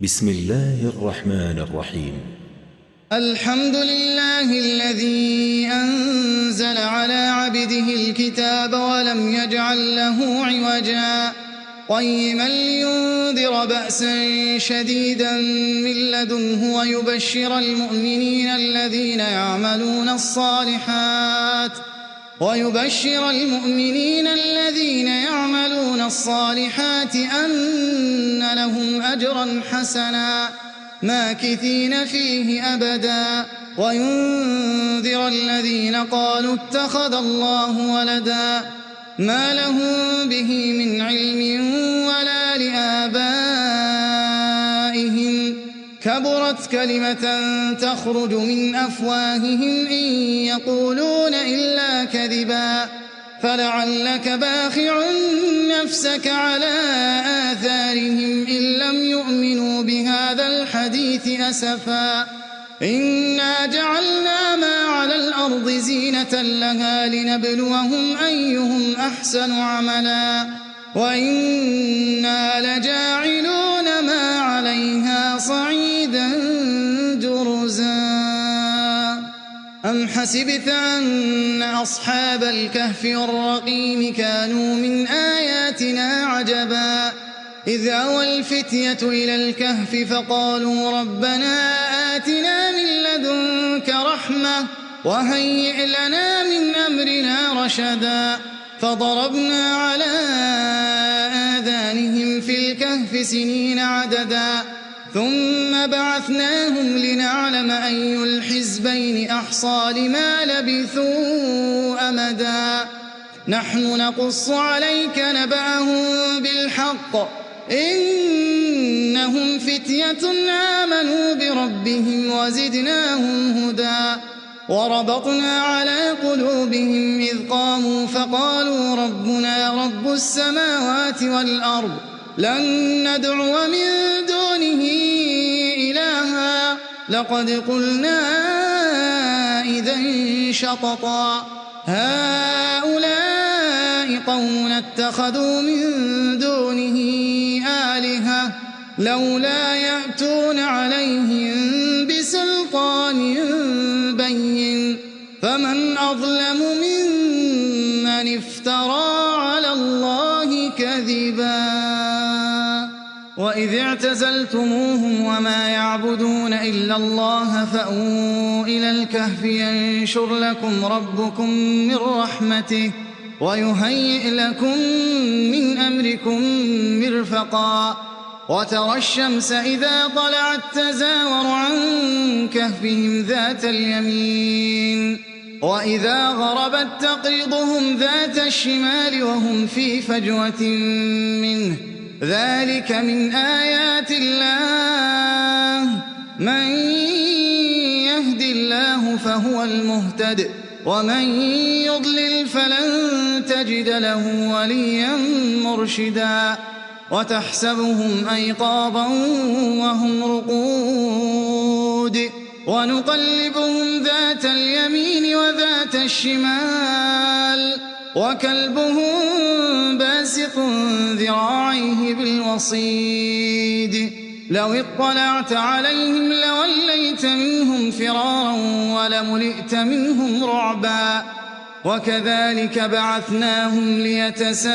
بسم الله الرحمن الرحيم. الحمد لله الذي أنزل على عبده الكتاب ولم يجعل له عوجا قيما لينذر بأسا شديدا من لدنه ويبشر المؤمنين الذين يعملون الصالحات أن لهم أجرا حسنا ماكثين فيه أبدا وينذر الذين قالوا اتخذ الله ولدا ما لهم به من علم ولا لآبائهم كبرت كلمة تخرج من أفواههم إن يقولون إلا كذبا فلعلك باخع نفسك على آثارهم إن لم يؤمنوا بهذا الحديث أسفا إنا جعلنا ما على الأرض زينة لها لنبلوهم أيهم أحسن عملا وإنا لجاعلون ما عليها صعيدا جرزا أم حسبت أن أصحاب الكهف والرقيم كانوا من آياتنا عجبا إذ أوى الفتية إلى الكهف فقالوا ربنا آتنا من لدنك رحمة وهيئ لنا من أمرنا رشدا فضربنا على آذانهم في الكهف سنين عددا ثم بعثناهم لنعلم أي الحزبين أحصى لما لبثوا أمدا نحن نقص عليك نبأهم بالحق إنهم فتية آمنوا بربهم وزدناهم هدى وربطنا على قلوبهم إذ قاموا فقالوا ربنا رب السماوات والأرض لن ندعو من دونه إلها لقد قلنا إذا شططا هؤلاء قوم اتخذوا من دونه آلهة لولا يأتون عليهم بسلطان بين فمن أظلم ممن افترى على الله كذبا وإذ اعتزلتموهم وما يعبدون إلا الله فأووا إلى الكهف ينشر لكم ربكم من رحمته ويهيئ لكم من أمركم مرفقا وترى الشمس إذا طلعت تزاور عن كهفهم ذات اليمين وإذا غربت تقرضهم ذات الشمال وهم في فجوة منه ذلك من آيات الله من يهد الله فهو المهتد ومن يضلل فلن تجد له وليا مرشدا وتحسبهم أيقاظا وهم رقود ونقلبهم ذات اليمين وذات الشمال وكلبهم باسط ذراعيه بالوصيد لو اطلعت عليهم لوليت منهم فرارا ولملئت منهم رعبا وكذلك بعثناهم ليتساءلوا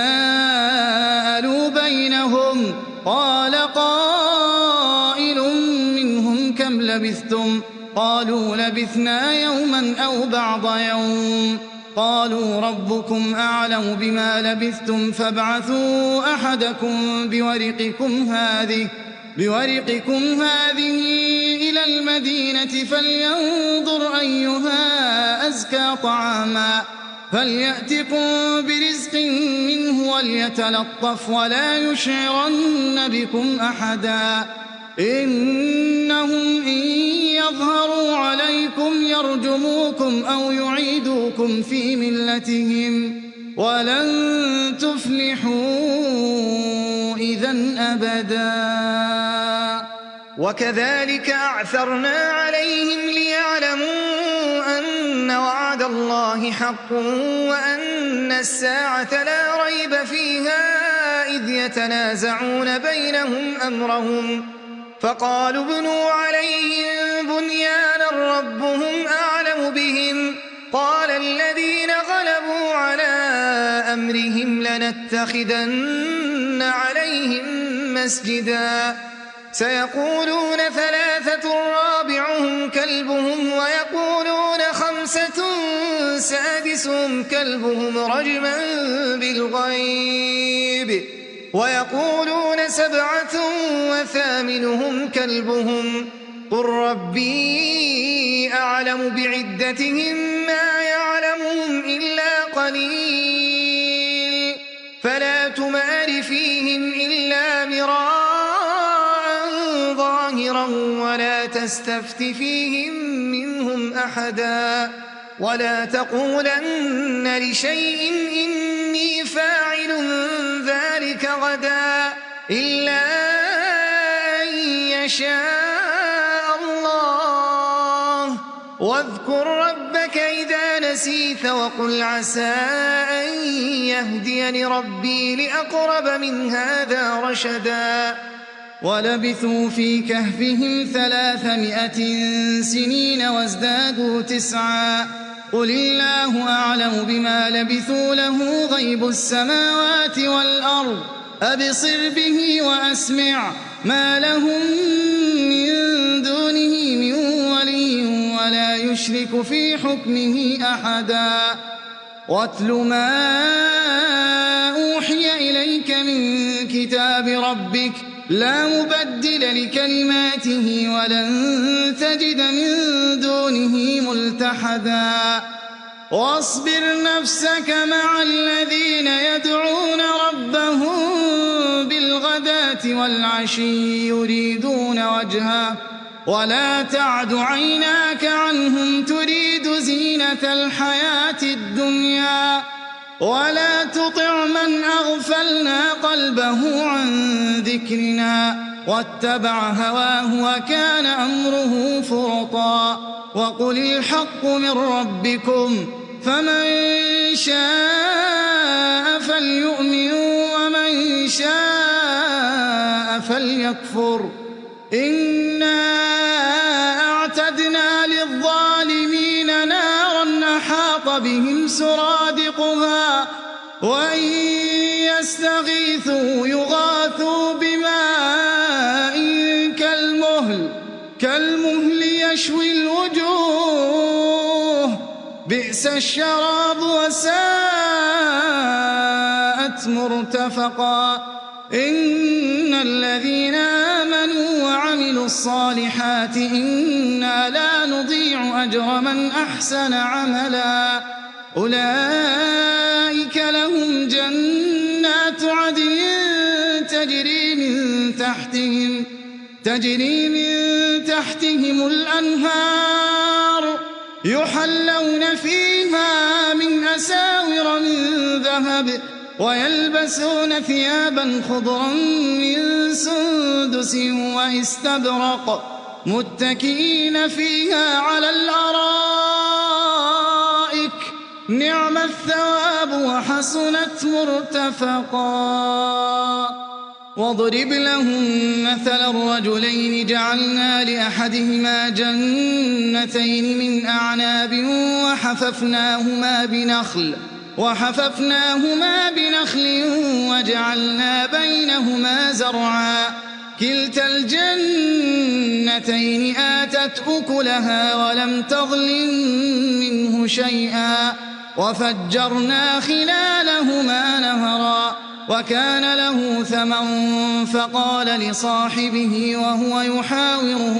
بينهم قال قائل منهم كم لبثتم قالوا لبثنا يوما أو بعض يوم قالوا ربكم أعلم بما لبثتم فابعثوا أحدكم بورقكم هذه إلى المدينة فلينظر أيها أزكى طعاما فليأتكم برزق منه وليتلطف ولا يشعرن بكم أحدا إنهم إن يظهروا عليكم يرجموكم أو يعيدوكم في ملتهم ولن تفلحوا إذن أبدا وكذلك أعثرنا عليهم ليعلموا أن وعد الله حق وأن الساعة لا ريب فيها إذ يتنازعون بينهم أمرهم فقالوا ابنوا عليهم بنيانا ربهم أعلم بهم قال الذين غلبوا على أمرهم لنتخذن عليهم مسجدا سيقولون ثلاثة رابعهم كلبهم ويقولون خمسة سادسهم كلبهم رجما بالغيب ويقولون سبعة وثامنهم كلبهم قل ربي أعلم بعدتهم ما يعلمهم إلا قليل فلا تمار فيهم إلا مراء ظاهرا ولا تستفت فيهم منهم أحدا ولا تقولن لشيء إني فاعل ذلك غدا إلا أن يشاء الله واذكر ربك إذا نسيت وقل عسى أن يهديني ربي لأقرب من هذا رشدا ولبثوا في كهفهم 300 سنين وازدادوا 9 قل الله أعلم بما لبثوا له غيب السماوات والأرض أبصر به وأسمع ما لهم من دونه من ولي ولا يشرك في حكمه أحدا واتل ما أوحي إليك من كتاب ربك لا مبدل لكلماته ولن تجد من دونه ملتحدا واصبر نفسك مع الذين يدعون ربهم بالغداة والعشي يريدون وجهه ولا تعد عيناك عنهم تريد زينة الحياة الدنيا ولا تطع من أغفلنا قلبه عن ذكرنا واتبع هواه وكان أمره فرطا وقل الحق من ربكم فمن شاء فليؤمن ومن شاء فليكفر إنا أعتدنا للظالمين نارا أحاط بهم سرادقها وإن يستغيثوا يغاثوا بماء كالمهل يشوي الوجوه بئس الشراب وساءت مرتفقا إن الذين آمنوا وعملوا الصالحات إنا لا نضيع أجر من أحسن عملا أولئك لهم جنات عدن تجري من تحتهم الأنهار يحلون فيها من أساور من ذهب ويلبسون ثيابا خضرا من سندس واستبرق متكئين فيها على الأرائك نعم الثواب وحسنت مرتفقا واضرب لهم مثل الرجلين جعلنا لأحدهما جنتين من أعناب وحففناهما بنخل وجعلنا بينهما زرعا كلتا الجنتين آتت أكلها ولم تظلم منه شيئا وفجرنا خلالهما نهرا وكان له ثمر فقال لصاحبه وهو يحاوره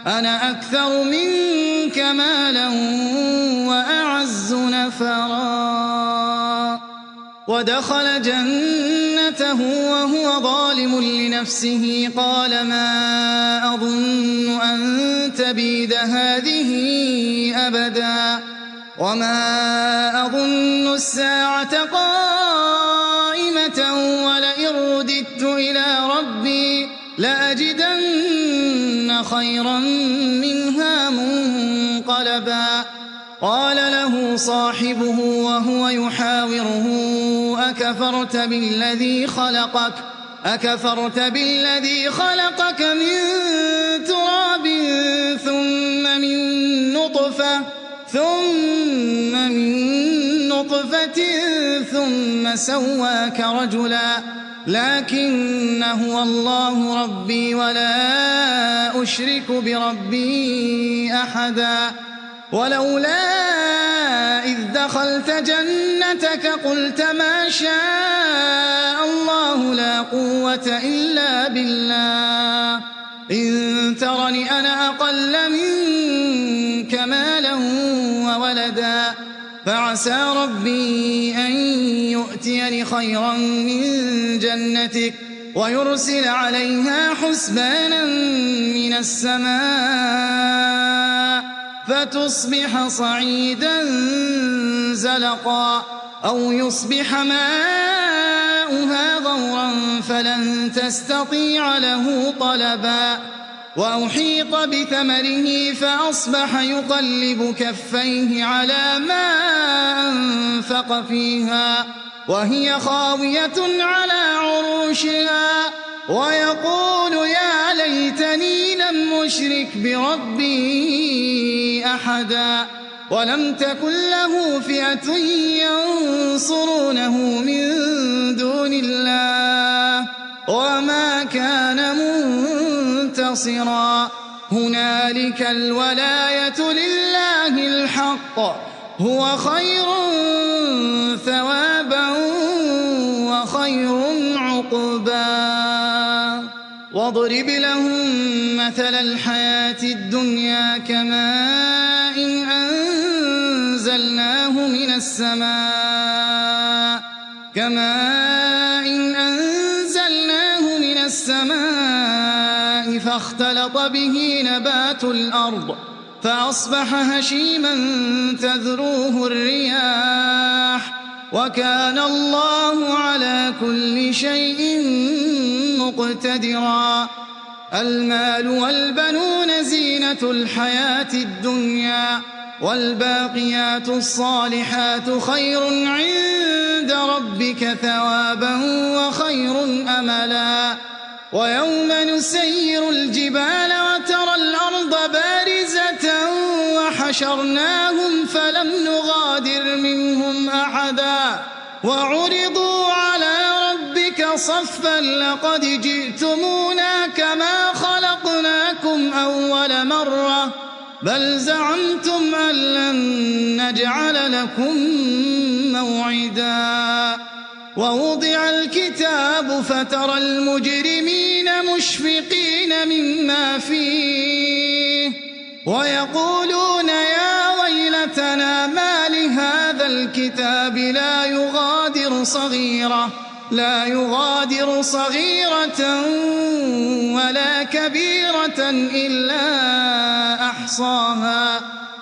أنا أكثر منك مالا وأعز نفرا ودخل جنته وهو ظالم لنفسه قال ما أظن أن تبيد هذه أبدا وما أظن الساعة قائمة ولئن رددت إلى ربي لأجدن خيرا منها منقلبا قال له صاحبه وهو يحاوره أكفرت بالذي خلقك أكفرت بالذي خلقك من تراب ثم من نطفة ثم سواك رجلا لكن هو الله ربي ولا أشرك بربي أحدا ولولا إذ دخلت جنتك قلت ما شاء الله لا قوة إلا بالله إن ترني أنا أقل منك مالا وولدا فعسى ربي أن يؤتيني خيرا من جنتك ويرسل عليها حسبانا من السماء فتصبح صعيدا زلقا أو يصبح ماؤها غورا فلن تستطيع له طلبا وأحيط بثمره فأصبح يقلب كفيه على ما أنفق فيها وهي خاوية على عروشها ويقول يا ليتني لم أشرك بربي أحدا ولم تكن له فئة ينصرونه من دون الله وما كان منتصرا هنالك الولاية لله الحق هو خير ثوابا وخير عقبا واضرب لهم مثل الحياة الدنيا كماء أنزلناه من السماء فاختلط به نبات الأرض فأصبح هشيما تذروه الرياح وكان الله على كل شيء مقتدرا المال والبنون زينة الحياة الدنيا والباقيات الصالحات خير عند ربك ثوابا وخير أملا ويوم نسير الجبال وترى الأرض بارزة وحشرناهم فلم نغادر منهم أحدا وعرضوا على ربك صفا لقد جئتمونا كما خلقناكم أول مرة بل زعمتم أن لن نجعل لكم موعدا ووضع الكتاب فترى المجرمين مشفقين مما فيه ويقولون يا ويلتنا ما لهذا الكتاب لا يغادر صغيرة ولا كبيرة إلا أحصاها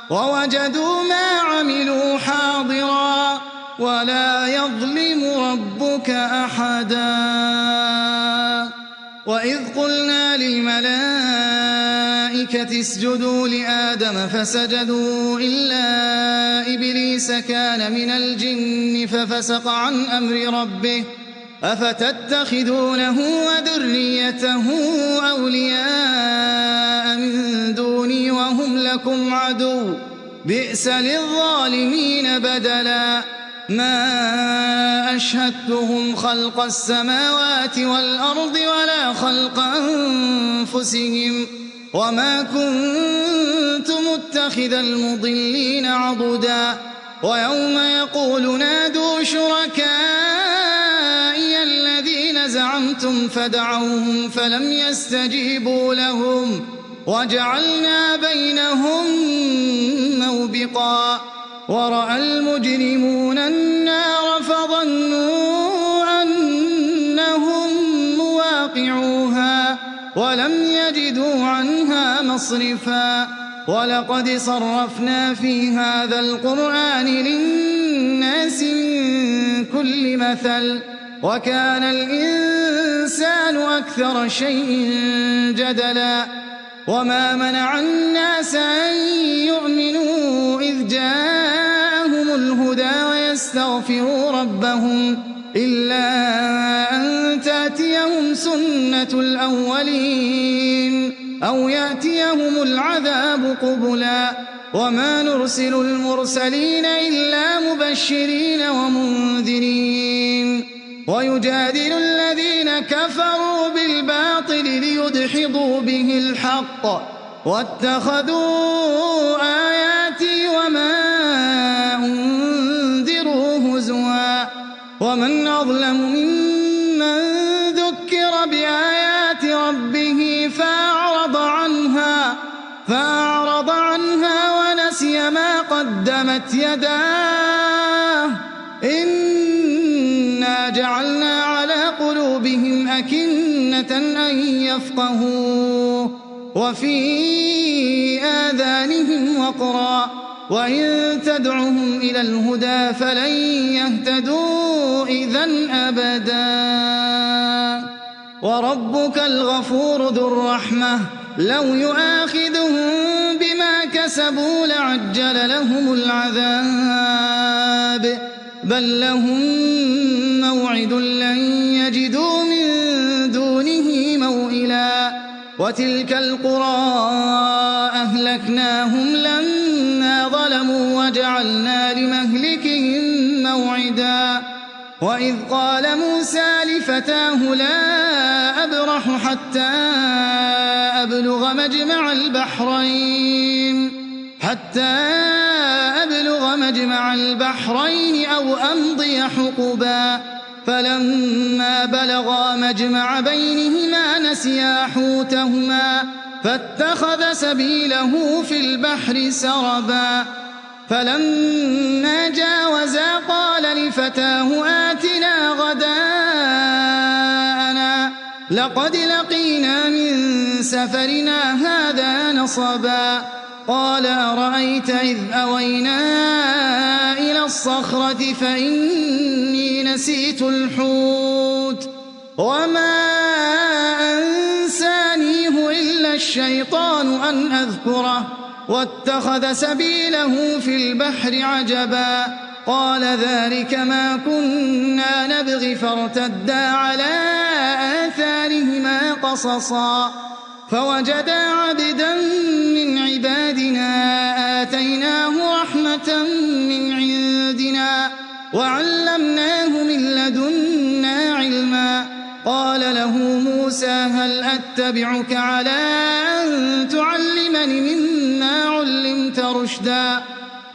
ووجدوا ما عملوا حاضرا ولا يظلم ربك أحدا وإذ قلنا للملائكة اسجدوا لآدم فسجدوا إلا إبليس كان من الجن ففسق عن أمر ربه أفتتخذونه وذريته أولياء من دوني وهم لكم عدو بئس للظالمين بدلا ما أشهدتهم خلق السماوات والأرض ولا خلق أنفسهم وما كنت متخذ المضلين عضدا ويوم يقول نادوا شركائي الذين زعمتم فدعوهم فلم يستجيبوا لهم وجعلنا بينهم موبقا ورأى المجرمون النار فظنوا أنهم مواقعوها ولم يجدوا عنها مصرفا ولقد صرفنا في هذا القرآن للناس من كل مثل وكان الإنسان أكثر شيء جدلا وما منع الناس أن يؤمنوا إذ جاءهم الهدى ويستغفروا ربهم إلا أن تأتيهم سُنَّةُ الْأَوَّلِينَ أَوْ يَأْتِيَهُمُ الْعَذَابُ قُبُلًا وَمَا نُرْسِلُ الْمُرْسَلِينَ إِلَّا مُبَشِّرِينَ وَمُنذِرِينَ وَيُجَادِلُ الَّذِينَ كَفَرُوا بِالْبَاطِلِ لِيُدْحِضُوا بِهِ الْحَقَّ وَاتَّخَذُوا آيَاتِي وَمَا أُنذِرُوا هُزُوًا وَمَنْ أَظْلَمُ مِمَّنْ ذُكِّرَ بِآيَاتِ رَبِّهِ فَأَعْرَضَ عَنْهَا وَنَسِيَ مَا قَدَّمَتْ يَدَاهُ إِنَّا جَعَلْنَا عَلَى قُلُوبِهِمْ أَكِنَّةً أَن يَفْقَهُوهُ وَفِي آذَانِهِمْ وَقْرًا وَإِن تَدْعُهُمْ إِلَى الْهُدَىٰ فَلَن يَهْتَدُوا إِذًا أَبَدًا وَرَبُّكَ الْغَفُورُ ذُو الرَّحْمَةِ لَوْ يُؤَاخِذُهُم بِمَا كَسَبُوا لَعَجَّلَ لَهُمُ الْعَذَابَ بَل لَّهُم مَّوْعِدٌ لَّن يَجِدُوا مِن دُونِهِ مَوْئِلًا وَتِلْكَ الْقُرَىٰ أَهْلَكْنَاهُمْ لَمَّا ظَلَمُوا وَجَعَلْنَا لِمَهْلِكِهِم مَّوْعِدًا وَإِذْ قَالَ مُوسَىٰ لِفَتَاهُ لَا أَبْرَحُ حَتَّىٰ أَبْلُغَ مَجْمَعَ الْبَحْرَيْنِ أَوْ أَمْضِيَ حُقُبًا فَلَمَّا بَلَغَا مَجْمَعَ بَيْنِهِمَا نَسِيَا حُوتَهُمَا فَاتَّخَذَ سَبِيلَهُ فِي الْبَحْرِ سَرَبًا فَلَمَّا جَاوَزَا قَالَ لِفَتَاهُ آتِنَا غَدَاءَنَا لَقَدْ لَقِينَا مِن سَفَرِنَا هَٰذَا نَصَبًا قَالَ أَرَأَيْتَ إِذْ أَوَيْنَا إِلَى الصَّخْرَةِ فَإِنِّي نَسِيتُ الْحُوتَ وَمَا أَنسَانِيهُ إِلَّا الشَّيْطَانُ أَنْ أَذْكُرَهُ وَاتَّخَذَ سَبِيلَهُ فِي الْبَحْرِ عَجَبًا قَالَ ذَٰلِكَ مَا كُنَّا نَبْغِ فَارْتَدَّا عَلَىٰ آثَارِهِمَا قَصَصًا فَوَجَدَا عَبْدًا مِّنْ عِبَادِنَا آتَيْنَاهُ رَحْمَةً مِّنْ عِندِنَا وَعَلَّمْنَاهُ مِن لَّدُنَّا عِلْمًا قَالَ لَهُ مُوسَىٰ هَلْ أَتَّبِعُكَ عَلَىٰ أَن تُعَلِّمَنِ مِمَّا عُلِّمْتَ رُشْدًا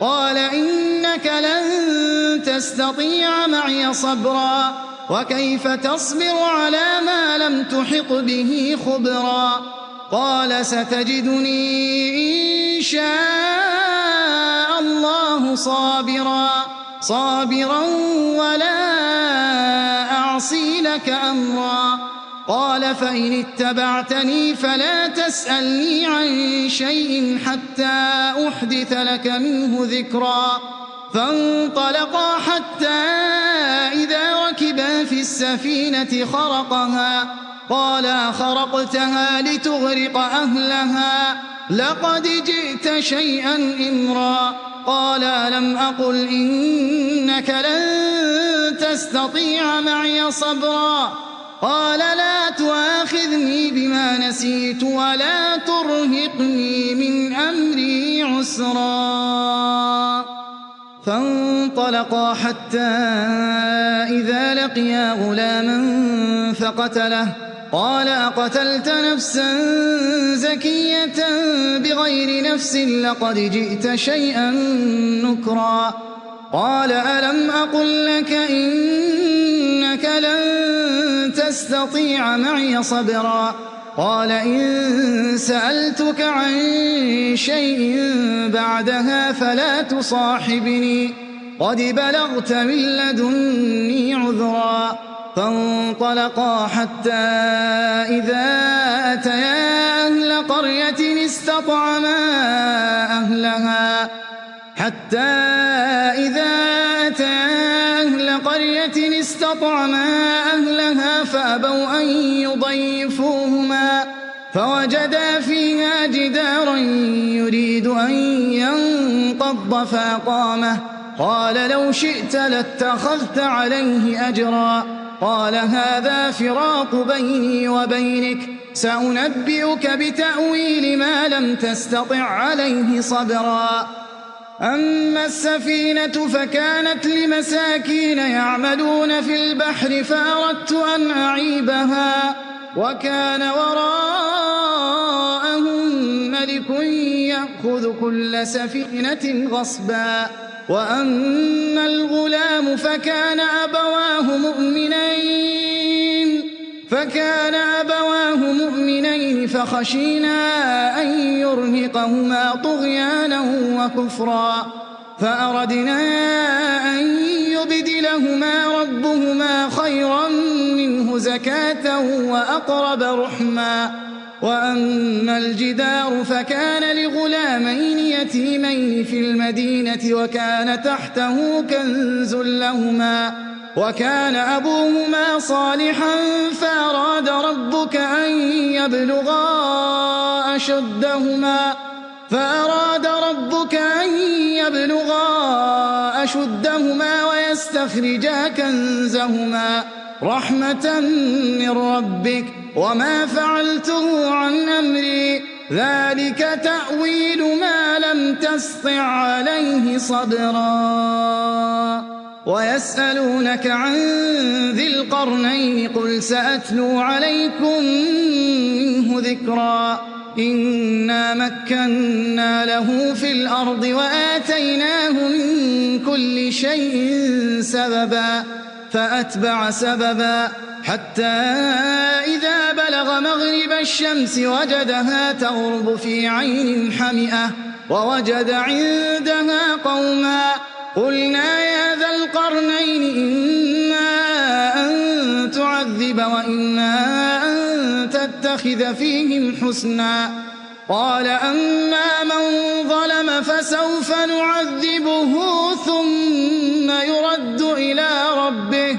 قَالَ إِنَّكَ لَن تَسْتَطِيعَ مَعِيَ صَبْرًا وَكَيْفَ تَصْبِرُ عَلَىٰ مَا لَمْ تُحِطْ بِهِ خُبْرًا قَالَ سَتَجِدُنِي إِن شَاءَ اللَّهُ صَابِرًا وَلَا أَعْصِي لَكَ أَمْرًا قَالَ فَإِنِ اتَّبَعْتَنِي فَلَا تَسْأَلْنِي عَن شَيْءٍ حَتَّىٰ أُحْدِثَ لَكَ مِنْهُ ذِكْرًا فَانطَلَقَا حَتَّىٰ إِذَا رَكِبَا فِي السَّفِينَةِ خَرَقَهَا قَالَ أَخَرَقْتَهَا لِتُغْرِقَ أَهْلَهَا لَقَدْ جِئْتَ شَيْئًا إِمْرًا قَالَ أَلَمْ أَقُلْ إِنَّكَ لَن تَسْتَطِيعَ مَعِيَ صَبْرًا قَالَ لَا تُؤَاخِذْنِي بِمَا نَسِيتُ وَلَا تُرْهِقْنِي مِنْ أَمْرِي عُسْرًا فانطلقا حتى إذا لقيا غلاما فقتله قال أقتلت نفسا زكية بغير نفس لقد جئت شيئا نكرا قال ألم أقل لك إنك لن تستطيع معي صبرا قال إن سألتك عن شيء بعدها فلا تصاحبني قد بلغت من لدني عذرا فانطلقا حتى إذا أتيا أهل قرية استطعما أهلها فأبوا أن يضيفوهما فوجدا فيها جدارا يريد أن ينقض فأقامه قال لو شئت لاتخذت عليه أجرا قال هذا فراق بيني وبينك سأنبئك بتأويل ما لم تستطع عليه صبرا أما السفينة فكانت لمساكين يعملون في البحر فأردت أن أعيبها وكان وراءهم ملك يأخذ كل سفينة غصبا وأما الغلام فكان أبواه مؤمنين فخشينا أن يرهقهما طغيانا وكفرا فأردنا أن يبدلهما ربهما خيرا منه زكاة وأقرب رحما وأما الجدار فكان لغلامين يتيمين في المدينة وكان تحته كنز لهما وكان أبوهما صالحا فأراد ربك أن يبلغا أشدهما ويستخرجا كنزهما رحمة من ربك وما فعلته عن أمري ذلك تأويل ما لم تسطع عليه صبرا ويسألونك عن ذي القرنين قل سأتلو عليكم منه ذكرا إنا مكنا له في الأرض وآتيناه من كل شيء سببا فأتبع سببا حتى إذا بلغ مغرب الشمس وجدها تغرب في عين حمئة ووجد عندها قوما قلنا يا ذا القرنين إما أن تعذب وإما أن تتخذ فيهم حسنا قال أما من ظلم فسوف نعذبه ثم يرد إلى ربه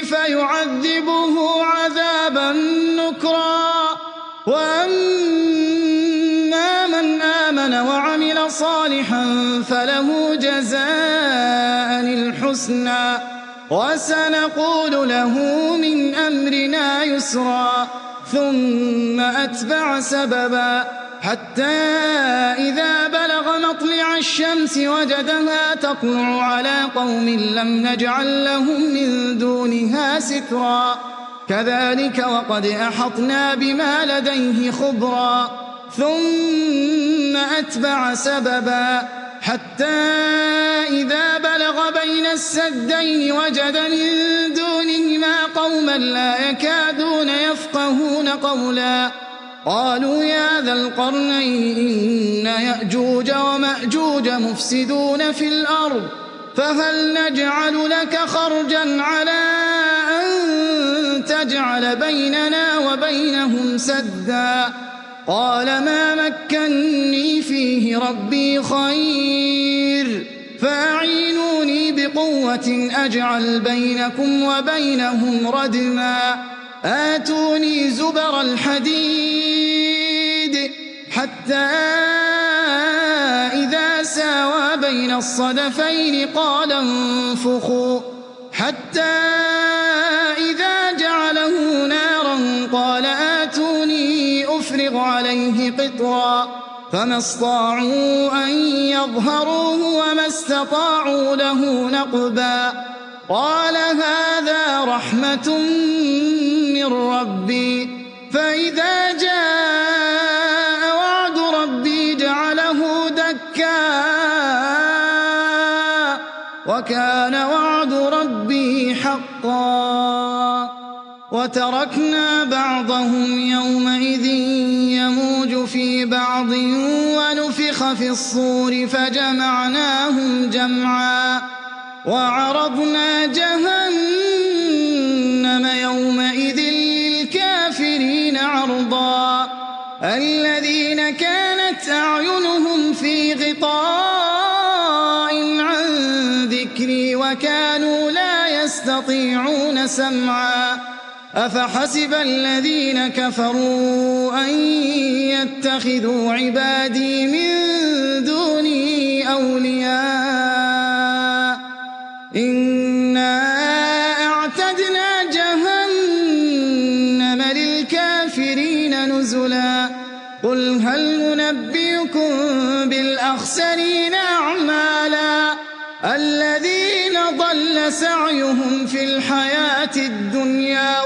فيعذبه عذابا نكرا وأما من آمن وعمل صالحا فله جزاء الحسنى وسنقول له من أمرنا يسرا ثم أتبع سببا حتى إذا بلغ مطلع الشمس وجدها تطلع على قوم لم نجعل لهم من دونها سترا كذلك وقد أحطنا بما لديه خبرا ثم أتبع سببا حتى إذا بلغ بين السدين وجد من دونهما قوما لا يكادون يفقهون قولا قالوا يا ذا القرنين إن يأجوج ومأجوج مفسدون في الأرض فهل نجعل لك خرجا على أن تجعل بيننا وبينهم سدا قال ما مكني فيه ربي خير فأعينوني بقوة أجعل بينكم وبينهم ردما آتوني زبر الحديد حتى إذا ساوى بين الصدفين قال انفخوا حتى إذا جعله نارا قال آتوني أفرغ عليه قطرا فما استطاعوا أن يظهروه وما استطاعوا له نقبا قال هذا رحمة من ربي فإذا جاء وعد ربي جعله دكا وكان وعد ربي حقا وتركنا بعضهم يومئذ يموج في بعض ونفخ في الصور فجمعناهم جمعا وعرضنا جهنم يومئذ للكافرين عرضا الذين كانت أعينهم في غطاء عن ذكري وكانوا لا يستطيعون سمعا أفحسب الذين كفروا أن يتخذوا عبادي من دوني أولياء هل ننبئكم بالأخسرين أعمالا الذين ضل سعيهم في الحياة الدنيا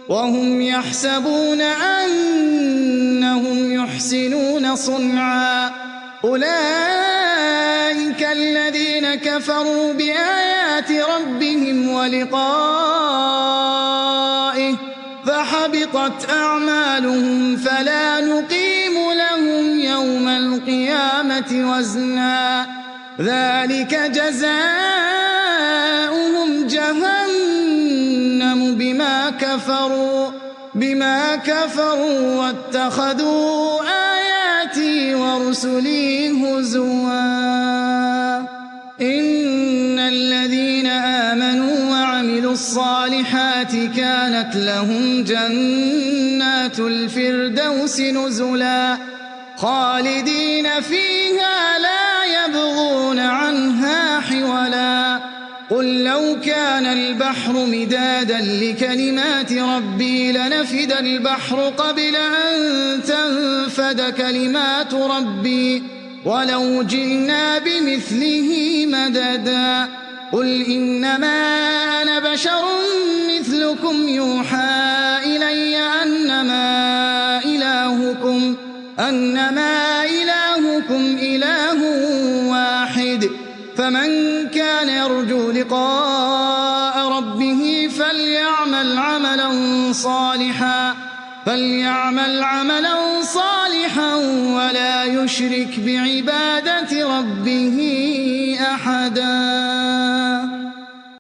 وهم يحسبون أنهم يحسنون صنعا أولئك الذين كفروا بآيات ربهم ولقائه فحبطت أعمالهم فلا نقيم لهم يوم القيامة وزنا ذلك جزاؤهم جهنم بما كفروا واتخذوا آياتي ورسلي هزوا إن الذين آمنوا وعملوا الصالحات كانت لهم جنات الفردوس نزلا خالدين فيها لا يبغون عنها حولا قل لو كان البحر مدادا لكلمات ربي لنفد البحر قبل أن تنفد كلمات ربي ولو جئنا بمثله مددا قل إنما أنا بشر مثلكم يوحى إلي أنما إلهكم إله واحد فمن كان يرجو لقاء ربه فليعمل عملا صالحا ولا يشرك بعبادة ربه أحدا.